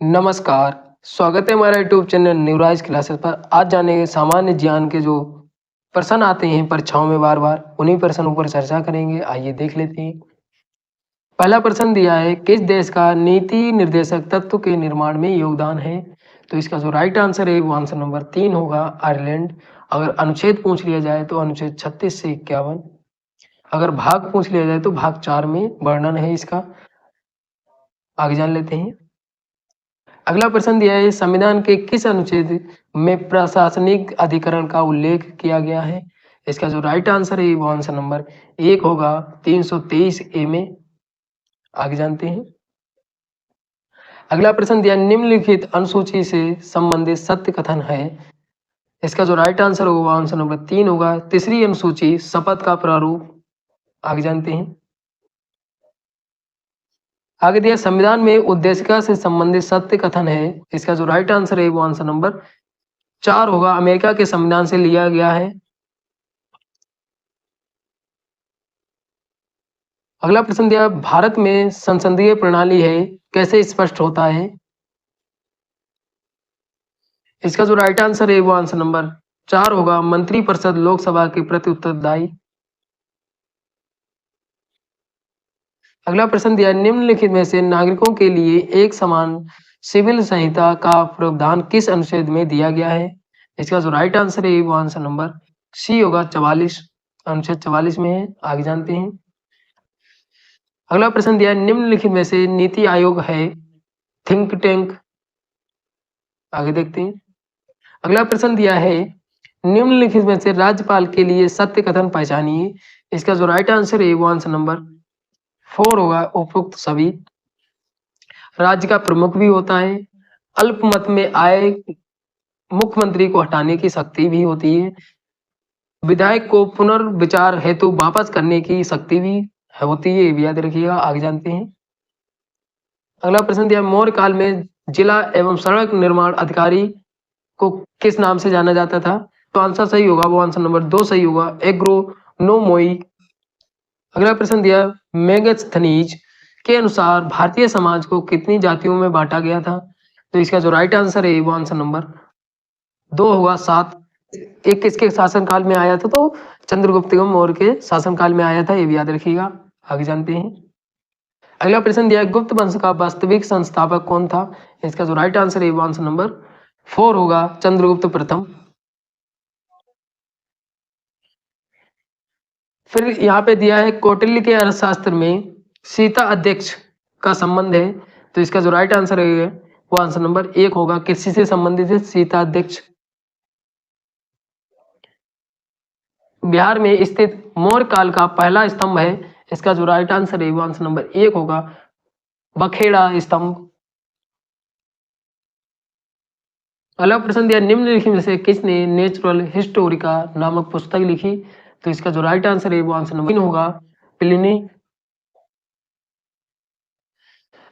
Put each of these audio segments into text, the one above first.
नमस्कार, स्वागत है हमारे यूट्यूब चैनल न्यूराइज क्लासेस पर। आज जानेंगे सामान्य ज्ञान के जो प्रश्न आते हैं परीक्षाओं में बार-बार, उन्हीं प्रश्नों पर चर्चा करेंगे। आइए देख लेते हैं। पहला प्रश्न दिया है, किस देश का नीति निर्देशक तत्व के निर्माण में योगदान है? तो इसका जो राइट आंसर है वो आंसर नंबर 3 होगा, आयरलैंड। अगर अनुच्छेद पूछ लिया जाए तो अनुच्छेद 36 से 51। अगर भाग पूछ लिया जाए तो भाग 4 में वर्णन है इसका। आगे जान लेते हैं। अगला प्रश्न दिया है, संविधान के किस अनुच्छेद में प्रशासनिक अधिकरण का उल्लेख किया गया है? इसका जो राइट आंसर है वो आंसर नंबर 1 होगा, 323 ए में। आगे जानते हैं। अगला प्रश्न दिया, निम्नलिखित अनुसूची से संबंधित सत्य कथन है। इसका जो राइट आंसर होगा आंसर नंबर 3 होगा, तीसरी अनुसूची शपथ का प्रारूप। आगे जानते हैं। आगे दिया, संविधान में उद्देशिका से संबंधित सत्य कथन है। इसका जो राइट आंसर है वो आंसर नंबर 4 होगा, अमेरिका के संविधान से लिया गया है। अगला प्रश्न दिया, भारत में संसदीय प्रणाली है, कैसे स्पष्ट होता है? इसका जो राइट आंसर है वो आंसर नंबर 4 होगा, मंत्रिपरिषद लोकसभा के प्रति उत्तरदायी। अगला प्रश्न दिया, निम्नलिखित में से नागरिकों के लिए एक समान सिविल संहिता का प्रावधान किस अनुच्छेद में दिया गया है? इसका जो राइट आंसर है वो आंसर नंबर सी होगा, 44, अनुच्छेद 44 में है। आगे जानते हैं। अगला प्रश्न दिया, निम्नलिखित में से नीति आयोग है थिंक टैंक। आगे देखते हैं। अगला प्रश्न दिया है, निम्नलिखित में से राज्यपाल के लिए सत्य कथन पहचानिए। इसका जो राइट आंसर है वो आंसर नंबर 4 होगा, उपयुक्त सभी। राज्य का प्रमुख भी होता है, अल्पमत में आए मुख्यमंत्री को हटाने की शक्ति भी होती है, विधायक को पुनर्विचार हेतु वापस करने की शक्ति भी होती है, ये भी याद रखिएगा। आगे जानते हैं। अगला प्रश्न दिया, मौर्य काल में जिला एवं सड़क निर्माण अधिकारी को किस नाम से जाना जाता था? तो आंसर सही होगा, वो आंसर नंबर 2 सही होगा, एग्रोनोमोई। अगला प्रश्न दिया, मेगस्थनीज के अनुसार भारतीय समाज को कितनी जातियों में बांटा गया था? तो इसका जो राइट आंसर है वो आंसर नंबर 2 होगा, 7। एक किसके शासनकाल में आया था? तो चंद्रगुप्त मौर्य के शासनकाल में आया था, ये भी याद रखिएगा। आगे जानते हैं। अगला प्रश्न दिया, गुप्त वंश का वास्तविक संस्थापक कौन था? इसका जो राइट आंसर है वो आंसर नंबर 4 होगा, चंद्रगुप्त प्रथम। फिर यहाँ पे दिया है, कौटिल्य के अर्थशास्त्र में सीता अध्यक्ष का संबंध है। तो इसका जो राइट आंसर है वो आंसर नंबर 1 होगा, किसी से संबंधित है? सीता अध्यक्ष। बिहार में स्थित मौर्य काल का पहला स्तंभ है। इसका जो राइट आंसर है वो आंसर नंबर 1 होगा, बखेड़ा स्तंभ। अगला प्रश्न दिया, निम्नलिखित में से किसने नेचुरल हिस्टोरिका नामक पुस्तक लिखी? तो इसका जो राइट आंसर है वो आंसर नंबर 3 होगा, प्लिनी।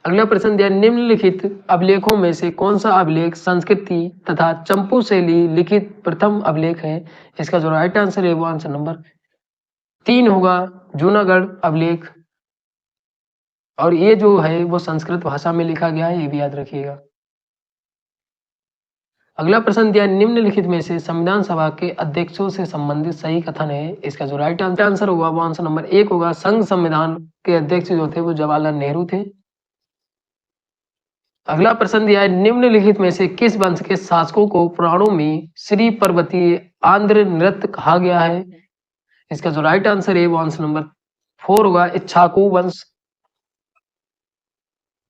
अगला प्रश्न दिया, निम्नलिखित अभिलेखों में से कौन सा अभिलेख संस्कृति तथा चंपू शैली लिखित प्रथम अभिलेख है? इसका जो राइट आंसर है वो आंसर नंबर 3 होगा, जूनागढ़ अभिलेख। और ये जो है वो संस्कृत भाषा में लिखा गया है, ये भी याद रखिएगा। अगला प्रश्न दिया, निम्नलिखित में से संविधान सभा के अध्यक्षों से संबंधित सही कथन है। इसका जो राइट आंसर होगा वो आंसर नंबर 1 होगा, संघ संविधान के अध्यक्ष जो थे वो जवाहरलाल नेहरू थे। अगला प्रश्न दिया है, निम्नलिखित में से किस वंश के शासकों को पुराणों में श्री पर्वतीय आंध्र नृत्य कहा गया है? इसका जो राइट आंसर है वो आंसर नंबर 4 होगा, इक्ष्वाकु वंश।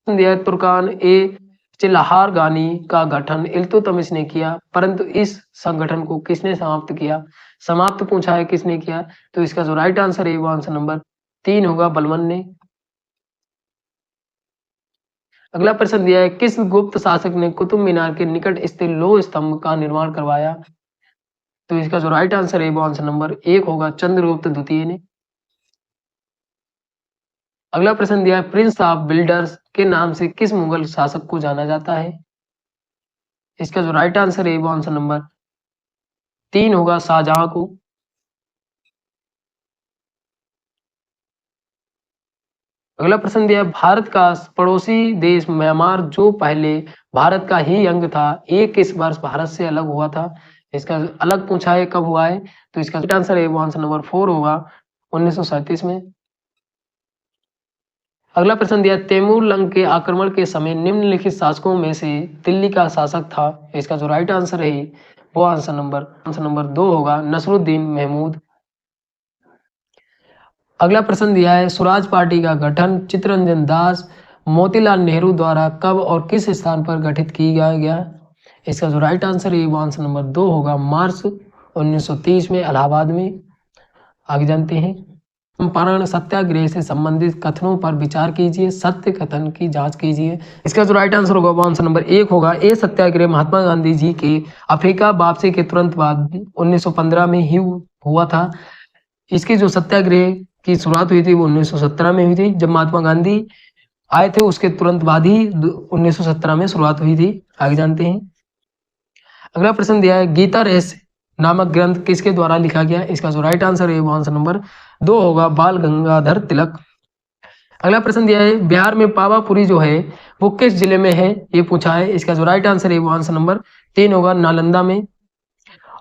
दिया है, तुर्कान ए चिल्हारगानी का गठन इल्तुतमिश ने किया, परंतु इस संगठन को किसने समाप्त किया? समाप्त पूछा है किसने किया? तो इसका जो राइट आंसर है वो आंसर नंबर 3 होगा, बलबन ने। अगला प्रश्न दिया है, किस गुप्त शासक ने कुतुब मीनार के निकट स्थित लौह स्तंभ का निर्माण करवाया? तो इसका जो राइट आंसर है वो आंसर नंबर 1 होगा, चंद्रगुप्त द्वितीय ने। अगला प्रश्न दिया है, प्रिंस ऑफ बिल्डर्स के नाम से किस मुगल शासक को जाना जाता है? इसका जो राइट आंसर है वो आंसर नंबर 3 होगा, शाहजहां को। अगला प्रश्न दिया है, भारत का पड़ोसी देश म्यांमार जो पहले भारत का ही अंग था, ये किस वर्ष भारत से अलग हुआ था? इसका अलग पूछा है, कब हुआ है? तो इसका राइट आंसर है वो आंसर नंबर 4 होगा 1937 में। अगला प्रश्न दिया, तैमूर लंग के आक्रमण के समय निम्नलिखित शासकों में से दिल्ली का शासक था? इसका जो राइट आंसर है वो आंसर नंबर 2 होगा नसरुद्दीन महमूद। अगला प्रश्न दिया है, स्वराज पार्टी का गठन चित्तरंजन दास मोतीलाल नेहरू द्वारा कब और किस स्थान पर गठित किया गया? इसका जो राइट आंसर है वो आंसर नंबर 2 होगा मार्च 1930 में इलाहाबाद में। आगे जानते हैं, चंपारण सत्याग्रह से संबंधित कथनों पर विचार कीजिए, सत्य कथन की जांच कीजिए। इसका जो राइट आंसर होगा वो आंसर नंबर 1 होगा। ये सत्याग्रह महात्मा गांधी जी के अफ्रीका वापसी के तुरंत बाद 1915 में ही हुआ था। इसकी जो सत्याग्रह की शुरुआत हुई थी वो 1917 में हुई थी। जब महात्मा गांधी आए थे उसके तुरंत बाद ही 1917 में शुरुआत हुई थी। आगे जानते हैं, अगला प्रश्न दिया है, गीता रहस्य नामक ग्रंथ किसके द्वारा लिखा गया? इसका जो राइट आंसर है वो आंसर नंबर 2 होगा बाल गंगाधर तिलक। अगला प्रश्न दिया है, बिहार में पावापुरी जो है वो किस जिले में है? ये पूछा है। इसका जो राइट आंसर है वो आंसर नंबर 3 होगा नालंदा में।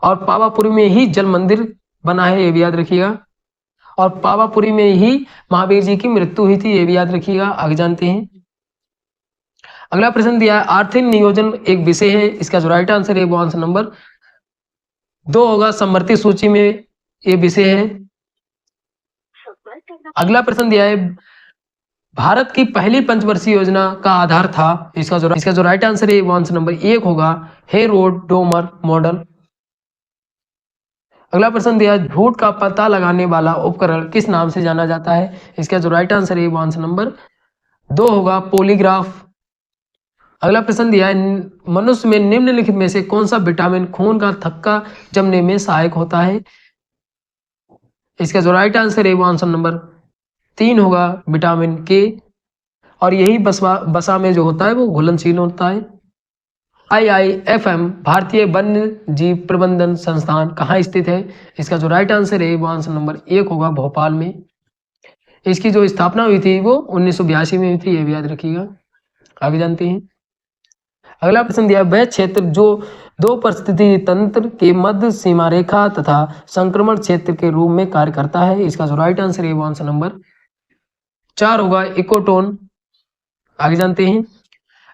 और पावापुरी में ही जल मंदिर बना है, ये भी याद रखिएगा। और पावापुरी में ही महावीर जी की मृत्यु हुई थी, ये भी याद रखिएगा। आगे जानते हैं, अगला प्रश्न दिया है, आर्थिक नियोजन एक विषय है। इसका जो राइट आंसर है वो आंसर नंबर 2 होगा समवर्ती सूची में ये विषय है। अगला प्रश्न दिया है, भारत की पहली पंचवर्षीय योजना का आधार था? इसका जो राइट आंसर है वो आंसर नंबर 1 होगा हेरोड डोमर मॉडल। अगला प्रश्न दिया, झूठ का पता लगाने वाला उपकरण किस नाम से जाना जाता है? इसका जो राइट आंसर है वो आंसर नंबर 2 होगा पॉलीग्राफ। अगला प्रश्न दिया है, मनुष्य में निम्नलिखित में से कौन सा विटामिन खून का थक्का जमने में सहायक होता है? इसका जो राइट आंसर है वो आंसर नंबर 3 होगा विटामिन के। और यही बसा में जो होता है वो घुलनशील होता है। IIFM भारतीय वन्य जीव प्रबंधन संस्थान कहाँ स्थित है? इसका जो राइट आंसर है वो आंसर नंबर 1 होगा भोपाल में। इसकी जो स्थापना हुई थी वो 1982 में हुई थी, ये भी याद रखिएगा। आगे जानते हैं, अगला प्रश्न दिया, वह क्षेत्र जो दो परिस्थिति तंत्र के मध्य सीमा रेखा तथा संक्रमण क्षेत्र के रूप में कार्य करता है? इसका जो राइट आंसर है वो आंसर नंबर 4 होगा इकोटोन। आगे जानते हैं,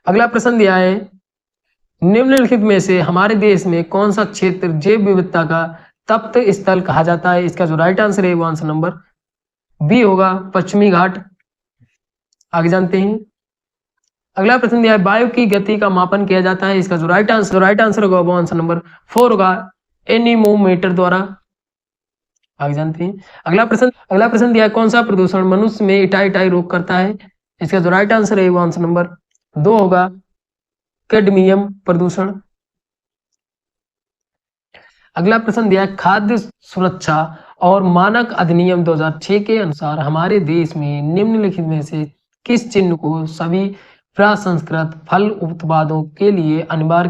अगला प्रश्न दिया है, निम्नलिखित में से हमारे देश में कौन सा क्षेत्र जैव विविधता का तप्त स्थल कहा जाता है? इसका जो राइट आंसर है वो आंसर नंबर बी होगा पश्चिमी घाट। आगे जानते हैं, अगला प्रश्न दिया है, वायु की गति का मापन किया जाता है? इसका जो राइट आंसर होगा वो आंसर नंबर 4 होगा एनीमोमीटर द्वारा। आगे जानते हैं, अगला प्रश्न दिया है, कौन सा प्रदूषण मनुष्य में इटाई रोग करता है? इसका जो राइट आंसर है वो आंसर नंबर 2 होगा कैडमियम प्रदूषण। अगला प्रश्न दिया है, खाद्य सुरक्षा और मानक अधिनियम 2006 के अनुसार हमारे देश में निम्नलिखित में से किस चिन्ह को सभी प्रसंस्कृत फल उत्पादों के लिए अनिवार्य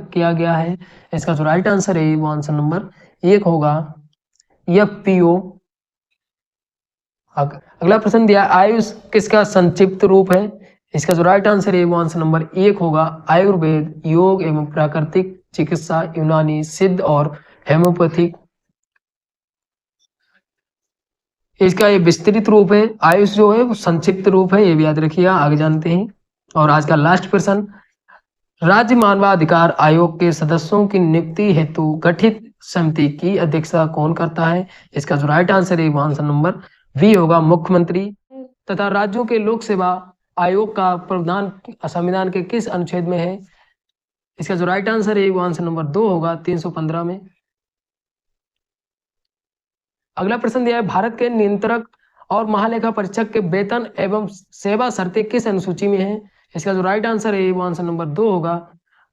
किया गया है? इसका जो राइट आंसर है वो आंसर नंबर 1 होगा FPO। अगला प्रश्न दिया, आयुष किसका संक्षिप्त रूप है? इसका जो राइट आंसर है वो आंसर नंबर 1 होगा आयुर्वेद, योग एवं प्राकृतिक चिकित्सा, यूनानी, सिद्ध और हेमोपैथिक। इसका ये विस्तृत रूप है, आयुष जो है वो संक्षिप्त रूप है, ये भी याद रखिएगा। आगे जानते हैं, और आज का लास्ट प्रश्न, राज्य मानवाधिकार आयोग के सदस्यों की नियुक्ति हेतु गठित समिति की अध्यक्षता कौन करता है? इसका जो राइट आंसर है वो आंसर नंबर बी होगा मुख्यमंत्री। तथा राज्यों के लोक सेवा आयोग का प्रावधान संविधान के किस अनुच्छेद में है? इसका जो राइट आंसर है वो आंसर नंबर 2 होगा 315 में। अगला प्रश्न दिया है, भारत के नियंत्रक और महालेखा परीक्षक के वेतन एवं सेवा शर्तें किस अनुसूची में है? इसका जो राइट आंसर है वो आंसर नंबर 2 होगा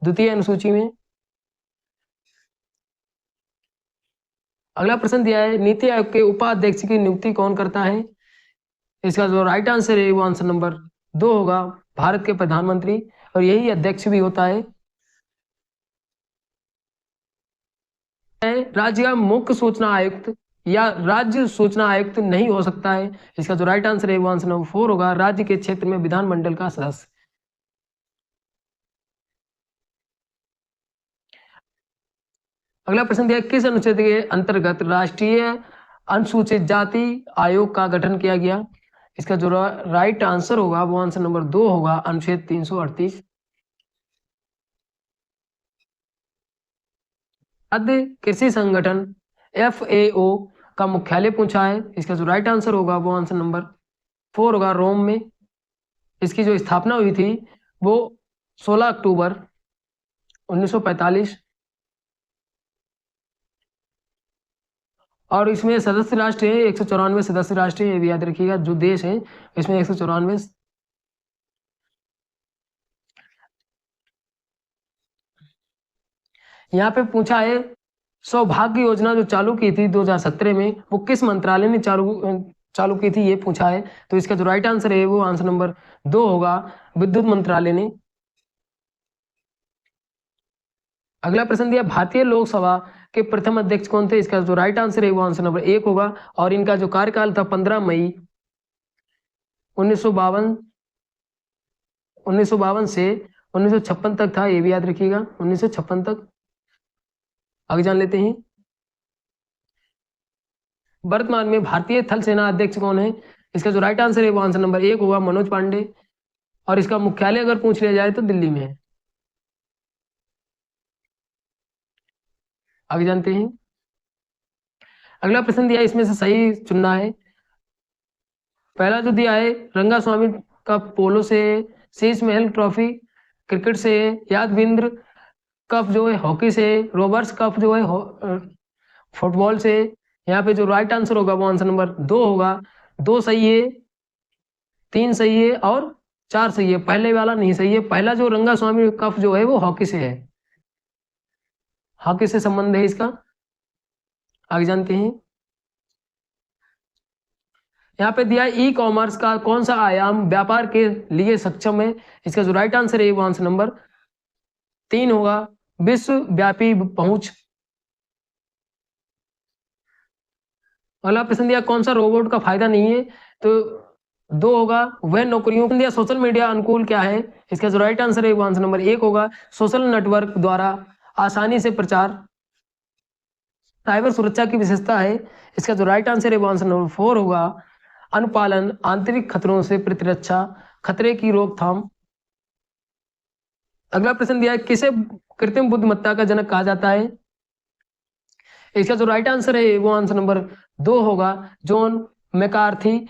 द्वितीय अनुसूची में। अगला प्रश्न दिया है, नीति आयोग के उपाध्यक्ष की नियुक्ति कौन करता है? इसका जो राइट आंसर है वो आंसर नंबर 2 होगा भारत के प्रधानमंत्री, और यही अध्यक्ष भी होता है। राज्य का मुख्य सूचना आयुक्त या राज्य सूचना आयुक्त नहीं हो सकता है। इसका जो राइट आंसर है वो आंसर नंबर 4 होगा, राज्य के क्षेत्र में विधानमंडल का सदस्य। अगला प्रश्न दिया, किस अनुच्छेद के अंतर्गत राष्ट्रीय अनुसूचित जाति आयोग का गठन किया गया। इसका जो राइट आंसर होगा वो आंसर नंबर 2 होगा, अनुच्छेद 338। खाद्य कृषि संगठन FAO का मुख्यालय पूछा है। इसका जो राइट आंसर होगा वो आंसर नंबर 4 होगा, रोम में। इसकी जो स्थापना हुई थी वो 16 अक्टूबर 1945। और इसमें सदस्य राष्ट्र है 194 सदस्य राष्ट्र है, ये भी याद रखिएगा। जो देश है इसमें 194। यहाँ पे पूछा है सौभाग्य योजना जो चालू की थी 2017 में, वो किस मंत्रालय ने चालू की थी, ये पूछा है। तो इसका जो राइट आंसर है वो आंसर नंबर 2 होगा, विद्युत मंत्रालय ने। अगला प्रश्न दिया, भारतीय लोकसभा के प्रथम अध्यक्ष कौन थे। इसका जो राइट आंसर है वो आंसर नंबर 1 होगा, और इनका जो कार्यकाल था 15 मई 1952 से 1956 तक था, ये भी याद रखिएगा, 1956 तक। आगे जान लेते हैं, वर्तमान में भारतीय थल सेना अध्यक्ष कौन है। इसका जो राइट आंसर है वो आंसर नंबर 1 होगा, मनोज पांडे। और इसका मुख्यालय अगर पूछ लिया जाए तो दिल्ली में है। आगे जानते हैं, अगला प्रश्न दिया, इसमें से सही चुनना है। पहला जो दिया है, रंगा स्वामी का पोलो से, शीश महल ट्रॉफी क्रिकेट से, यादविंद्र कप जो है हॉकी से, रॉबर्ट्स कप जो है फुटबॉल से। यहाँ पे जो राइट आंसर होगा वो आंसर नंबर 2 होगा। 2 सही है, 3 सही है और 4 सही है। पहले वाला नहीं सही है। पहला जो रंगा स्वामी कप जो है वो हॉकी से है, हॉकी से संबंध है इसका। आगे जानते हैं, यहाँ पे दिया ई कॉमर्स का कौन सा आयाम व्यापार के लिए सक्षम है। इसका जो राइट आंसर है वो आंसर नंबर 3 होगा, विश्वव्यापी पहुंच। अगला प्रश्न दिया, कौन सा रोबोट का फायदा नहीं है। तो 2 होगा, वह नौकरियों दिया, सोशल मीडिया अनुकूल क्या है। इसका जो राइट आंसर है वो आंसर नंबर 1 होगा, सोशल नेटवर्क द्वारा आसानी से प्रचार। साइबर सुरक्षा की विशेषता है। इसका जो राइट आंसर है वो आंसर नंबर 4 होगा, अनुपालन, आंतरिक खतरों से प्रतिरक्षा, खतरे की रोकथाम। अगला प्रश्न दिया है, किसे कृत्रिम बुद्धिमत्ता का जनक कहा जाता है। इसका जो राइट आंसर है वो आंसर नंबर 2 होगा, जॉन मैकार्थी।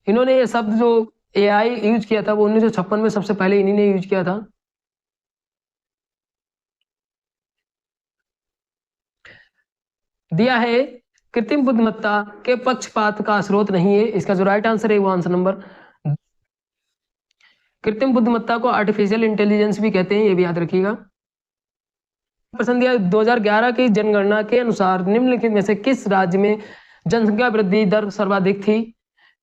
इन्होंने ये शब्द जो AI यूज किया था वो 1956 में सबसे पहले इन्हीं ने यूज किया था। दिया है, कृत्रिम बुद्धिमत्ता के पक्षपात का स्रोत नहीं है। इसका जो राइट आंसर है वो आंसर नंबर, कृत्रिम बुद्धिमत्ता को आर्टिफिशियल इंटेलिजेंस भी कहते हैं, ये भी याद रखिएगा। प्रश्न दिया, 2011 की जनगणना के अनुसार निम्नलिखित में से किस राज्य में जनसंख्या वृद्धि दर सर्वाधिक थी।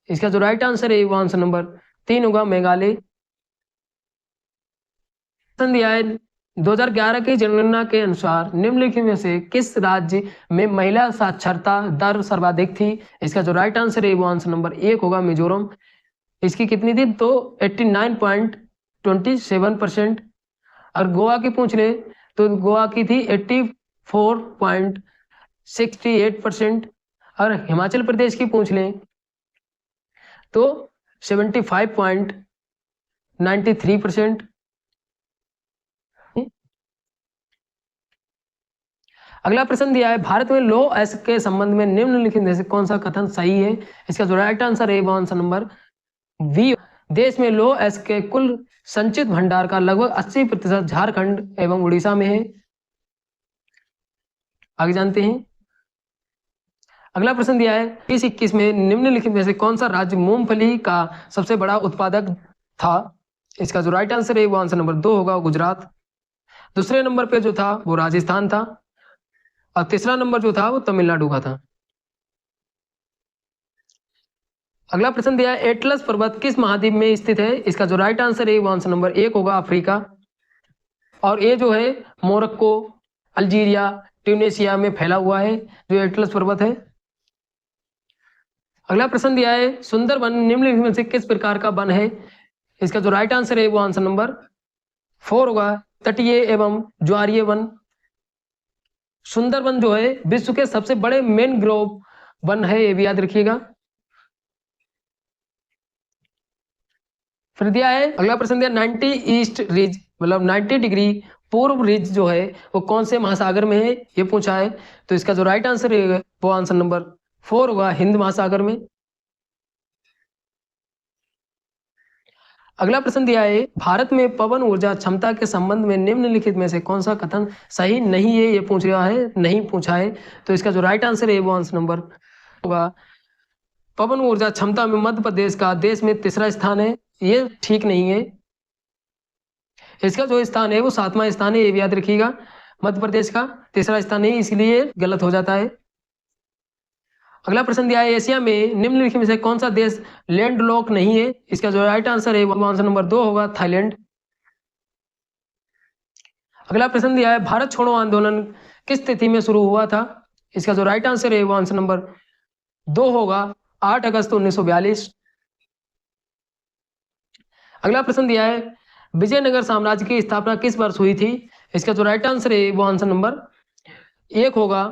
इसका जो राइट आंसर है वो आंसर नंबर 3 होगा, मेघालय। प्रश्न दिया है, 2011 की जनगणना के अनुसार निम्नलिखित में से किस राज्य में महिला साक्षरता दर सर्वाधिक थी। इसका जो राइट आंसर है वो आंसर नंबर 1 होगा, मिजोरम। इसकी कितनी थी, तो 89.27%। और गोवा की पूछ ले तो गोवा की थी 84.68%। और हिमाचल प्रदेश की पूछ लें तो 75.93%। अगला प्रश्न दिया है, भारत में लो एस के संबंध में निम्नलिखित में से कौन सा कथन सही है। इसका जो राइट आंसर है वो आंसर नंबर बी, देश में लो एस के कुल संचित भंडार का लगभग 80% झारखंड एवं उड़ीसा में है। आगे जानते हैं, अगला प्रश्न दिया है, 2021 में निम्नलिखित में से कौन सा राज्य मूंगफली का सबसे बड़ा उत्पादक था। इसका जो राइट आंसर है वो आंसर नंबर 2 होगा, गुजरात। दूसरे नंबर पे जो था वो राजस्थान था, और तीसरा नंबर जो था वो तमिलनाडु का था। अगला प्रश्न दिया है, एटलस पर्वत किस महाद्वीप में स्थित है। इसका जो राइट आंसर है वो आंसर नंबर 1 होगा, अफ्रीका। और ये जो है मोरक्को, अल्जीरिया, ट्यूनेशिया में फैला हुआ है जो एटलस पर्वत है। अगला प्रश्न दिया है सुंदरबन निम्नलिखित में से किस प्रकार का वन है। इसका जो राइट आंसर है वो आंसर नंबर 4 होगा, तटीय एवं ज्वारीय वन। सुंदरबन जो है विश्व के सबसे बड़े मैनग्रोव वन है, ये भी याद रखिएगा। फिर दिया है अगला प्रश्न दिया 90 ईस्ट रिज मतलब 90 डिग्री पूर्व रिज जो है वो कौन से महासागर में है, ये पूछा है। तो इसका जो राइट आंसर है वो आंसर नंबर 4 होगा, हिंद महासागर में। अगला प्रश्न दिया है भारत में पवन ऊर्जा क्षमता के संबंध में निम्नलिखित में से कौन सा कथन सही नहीं है, ये पूछ रहा है, नहीं पूछा है। तो इसका जो राइट आंसर है वो आंसर नंबर होगा पवन ऊर्जा क्षमता में मध्य प्रदेश का देश में तीसरा स्थान है, ये ठीक नहीं है। इसका जो स्थान है वो 7वां स्थान है, ये भी याद रखिएगा। मध्य प्रदेश का तीसरा स्थान है, इसलिए गलत हो जाता है। अगला प्रश्न दिया है एशिया में निम्नलिखित में से कौन सा देश लैंडलॉक नहीं है। इसका जो राइट आंसर है वो आंसर नंबर 2 होगा, थाईलैंड। अगला प्रश्न दिया है भारत छोड़ो आंदोलन किस तिथि में शुरू हुआ था। इसका जो राइट आंसर है वो आंसर नंबर 2 होगा, 8 अगस्त 1942। अगला प्रश्न दिया है विजयनगर साम्राज्य की स्थापना किस वर्ष हुई थी। इसका जो राइट आंसर है वो आंसर नंबर 1 होगा,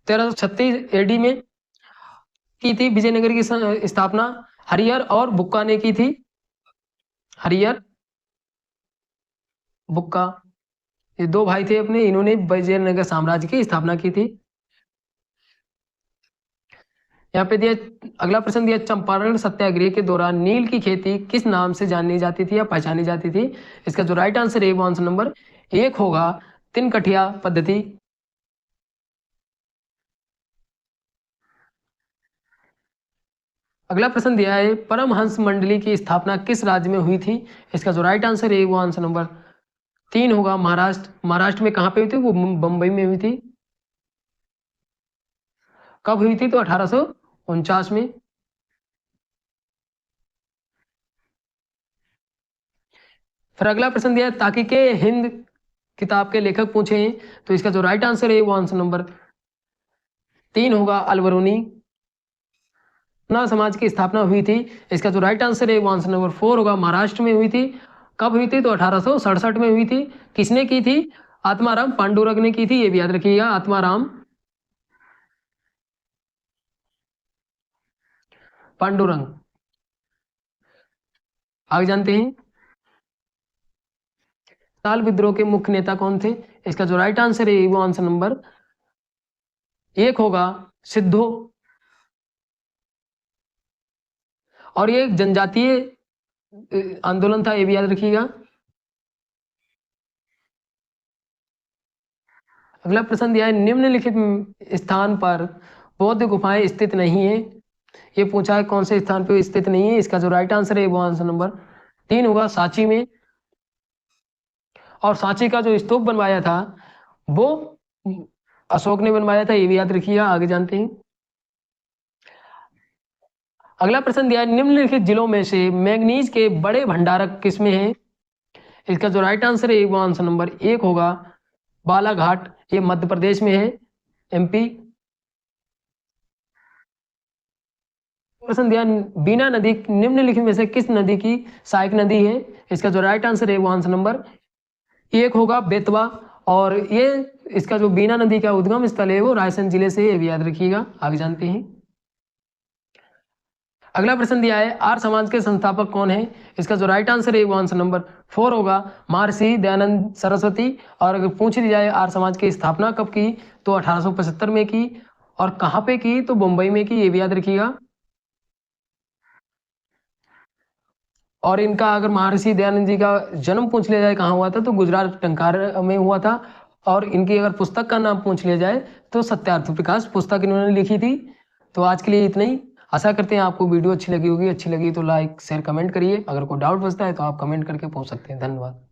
1336 एडी में की थी विजयनगर की स्थापना। हरिहर और बुक्का ने की थी, हरिहर बुक्का, ये 2 भाई थे अपने, इन्होंने विजयनगर साम्राज्य की स्थापना की थी। यहाँ पे दिया अगला प्रश्न दिया चंपारण सत्याग्रह के दौरान नील की खेती किस नाम से जानी जाती थी या पहचानी जाती थी। इसका जो राइट आंसर है वो आंसर नंबर 1 होगा, तिनकठिया पद्धति। अगला प्रश्न दिया है परमहंस मंडली की स्थापना किस राज्य में हुई थी। इसका जो राइट आंसर है वो आंसर नंबर 3 होगा, महाराष्ट्र। महाराष्ट्र में कहां पे हुई थी, वो बंबई में हुई थी। कब हुई थी, तो 1849 में। फिर अगला प्रश्न दिया है ताकि के हिंद किताब के लेखक पूछे हैं। तो इसका जो राइट आंसर है वो आंसर नंबर 3 होगा, अलबरूनी। ना समाज की स्थापना हुई थी। इसका जो राइट आंसर है वो आंसर नंबर 4 होगा, महाराष्ट्र में हुई थी। कब हुई थी, तो 1867 में हुई थी। किसने की थी, आत्माराम पांडुरंग ने की थी, ये भी याद रखिएगा, आत्माराम पांडुरंग। आगे जानते हैं ताल विद्रोह के मुख्य नेता कौन थे। इसका जो राइट आंसर है वो आंसर नंबर 1 होगा, सिद्धो। और ये एक जनजातीय आंदोलन था, ये भी याद रखिएगा। अगला प्रश्न दिया है निम्नलिखित स्थान पर बौद्ध गुफाएं स्थित नहीं है। ये पूछा है कौन से स्थान पर स्थित नहीं है। इसका जो राइट आंसर है वो आंसर नंबर 3 होगा, सांची में। और सांची का जो स्तूप बनवाया था वो अशोक ने बनवाया था, ये भी याद रखिएगा। आगे जानते हैं। अगला प्रश्न दिया है निम्नलिखित जिलों में से मैंगनीज के बड़े भंडारक किसमें हैं। इसका जो राइट आंसर है वो आंसर नंबर 1 होगा, बालाघाट, ये मध्य प्रदेश में है, एमपी। प्रश्न दिया बीना नदी निम्नलिखित में से किस नदी की सहायक नदी है। इसका जो राइट आंसर है वो आंसर नंबर 1 होगा, बेतवा। और ये इसका जो बीना नदी का उद्गम स्थल है वो रायसेन जिले से, ये भी याद रखिएगा। आगे जानते हैं। अगला प्रश्न दिया है आर्य समाज के संस्थापक कौन है। इसका जो राइट आंसर है वो आंसर नंबर 4 होगा, महर्षि दयानंद सरस्वती। और अगर पूछ ली जाए आर्य समाज की स्थापना कब की, तो 1875 में की। और कहाँ पे की, तो मुंबई में की, ये भी याद रखिएगा। और इनका अगर महर्षि दयानंद जी का जन्म पूछ लिया जाए कहाँ हुआ था, तो गुजरात टंकार में हुआ था। और इनकी अगर पुस्तक का नाम पूछ लिया जाए तो सत्यार्थ प्रकाश पुस्तक इन्होंने लिखी थी। तो आज के लिए इतना ही। आशा करते हैं आपको वीडियो अच्छी लगी होगी। अच्छी लगी तो लाइक शेयर कमेंट करिए। अगर कोई डाउट बचता है तो आप कमेंट करके पूछ सकते हैं। धन्यवाद।